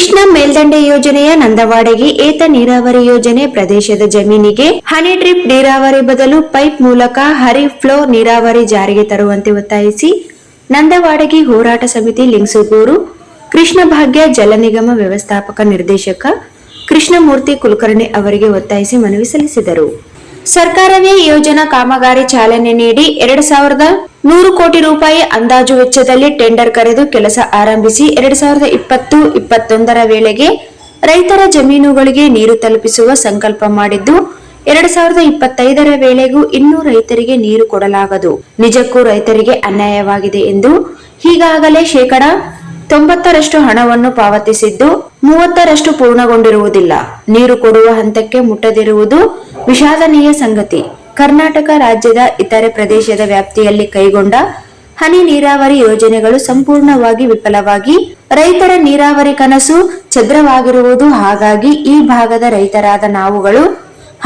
ಕೃಷ್ಣ ಮೇಲ್ದಂಡೆ ಯೋಜನೆಯ ನಂದವಾಡಗಿ ಏತ ನೀರಾವರಿ ಯೋಜನೆ ಪ್ರದೇಶದ ಜಮೀನಿಗೆ ಹನಿ ಡ್ರಿಪ್ ನೀರಾವರಿ ಬದಲು ಪೈಪ್ ಮೂಲಕ ಹರಿ ಫ್ಲೋ ನೀರಾವರಿ ಜಾರಿಗೆ ತರುವಂತೆ ಒತ್ತಾಯಿಸಿ ನಂದವಾಡಗಿ ಹೋರಾಟ ಸಮಿತಿ ಲಿಂಗಸೂಗೂರು ಕೃಷ್ಣ ಭಾಗ್ಯ ಜಲ ನಿಗಮ ವ್ಯವಸ್ಥಾಪಕ ನಿರ್ದೇಶಕ ಕೃಷ್ಣಮೂರ್ತಿ ಕುಲಕರ್ಣಿ ಅವರಿಗೆ ಒತ್ತಾಯಿಸಿ ಮನವಿ ಸಲ್ಲಿಸಿದರು. ಸರ್ಕಾರವೇ ಯೋಜನಾ ಕಾಮಗಾರಿ ಚಾಲನೆ ನೀಡಿ 2100 ಕೋಟಿ ರೂಪಾಯಿ ಅಂದಾಜು ವೆಚ್ಚದಲ್ಲಿ ಟೆಂಡರ್ ಕರೆದು ಕೆಲಸ ಆರಂಭಿಸಿ 2020-21ರ ವೇಳೆಗೆ ರೈತರ ಜಮೀನುಗಳಿಗೆ ನೀರು ತಲುಪಿಸುವ ಸಂಕಲ್ಪ ಮಾಡಿದ್ದು 2025ರ ವೇಳೆಗೂ ಇನ್ನೂ ರೈತರಿಗೆ ನೀರು ಕೊಡಲಾಗದು. ನಿಜಕ್ಕೂ ರೈತರಿಗೆ ಅನ್ಯಾಯವಾಗಿದೆ ಎಂದು ಈಗಾಗಲೇ 90% ಹಣವನ್ನು ಪಾವತಿಸಿದ್ದು 30% ಪೂರ್ಣಗೊಂಡಿರುವುದಿಲ್ಲ. ನೀರು ಕೊಡುವ ಹಂತಕ್ಕೆ ಮುಟ್ಟದಿರುವುದು ವಿಷಾದನೀಯ ಸಂಗತಿ. ಕರ್ನಾಟಕ ರಾಜ್ಯದ ಇತರೆ ಪ್ರದೇಶದ ವ್ಯಾಪ್ತಿಯಲ್ಲಿ ಕೈಗೊಂಡ ಹನಿ ನೀರಾವರಿ ಯೋಜನೆಗಳು ಸಂಪೂರ್ಣವಾಗಿ ವಿಫಲವಾಗಿ ರೈತರ ನೀರಾವರಿ ಕನಸು ಛದ್ರವಾಗಿರುವುದು. ಹಾಗಾಗಿ ಈ ಭಾಗದ ರೈತರಾದ ನಾವುಗಳು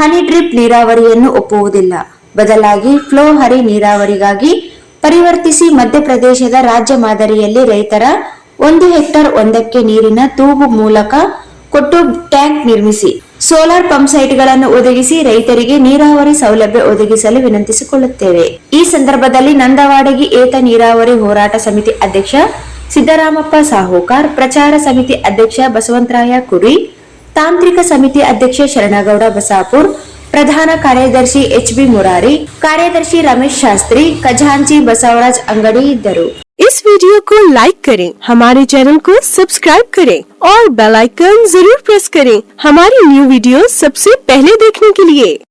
ಹನಿ ಡ್ರಿಪ್ ನೀರಾವರಿಯನ್ನು ಒಪ್ಪುವುದಿಲ್ಲ. ಬದಲಾಗಿ ಫ್ಲೋ ಹರಿ ನೀರಾವರಿಗಾಗಿ ಪರಿವರ್ತಿಸಿ ಮಧ್ಯಪ್ರದೇಶದ ರಾಜ್ಯ ಮಾದರಿಯಲ್ಲಿ ರೈತರ 1 ಹೆಕ್ಟರ್ ಒಂದಕ್ಕೆ ನೀರಿನ ತೂಬು ಮೂಲಕ ಕೊಟ್ಟು ಟ್ಯಾಂಕ್ ನಿರ್ಮಿಸಿ ಸೋಲಾರ್ ಪಂಪ್ ಸೈಟ್ಗಳನ್ನು ಒದಗಿಸಿ ರೈತರಿಗೆ ನೀರಾವರಿ ಸೌಲಭ್ಯ ಒದಗಿಸಲು ವಿನಂತಿಸಿಕೊಳ್ಳುತ್ತೇವೆ. ಈ ಸಂದರ್ಭದಲ್ಲಿ ನಂದವಾಡಗಿ ಏತ ನೀರಾವರಿ ಹೋರಾಟ ಸಮಿತಿ ಅಧ್ಯಕ್ಷ ಸಿದ್ದರಾಮಪ್ಪ ಸಾಹುಕಾರ್, ಪ್ರಚಾರ ಸಮಿತಿ ಅಧ್ಯಕ್ಷ ಬಸವಂತರಾಯ ಕುರಿ, ತಾಂತ್ರಿಕ ಸಮಿತಿ ಅಧ್ಯಕ್ಷ ಶರಣಗೌಡ ಬಸಾಪುರ್, ಪ್ರಧಾನ ಕಾರ್ಯದರ್ಶಿ HB ಮುರಾರಿ, ಕಾರ್ಯದರ್ಶಿ ರಮೇಶ್ ಶಾಸ್ತ್ರಿ, ಖಜಾಂಚಿ ಬಸವರಾಜ್ अंगड़ी इद्ದರು. इस वीडियो को लाइक करें, हमारे चैनल को सब्सक्राइब करें और बेल आइकन जरूर प्रेस करें हमारी न्यू वीडियो सबसे पहले देखने के लिए।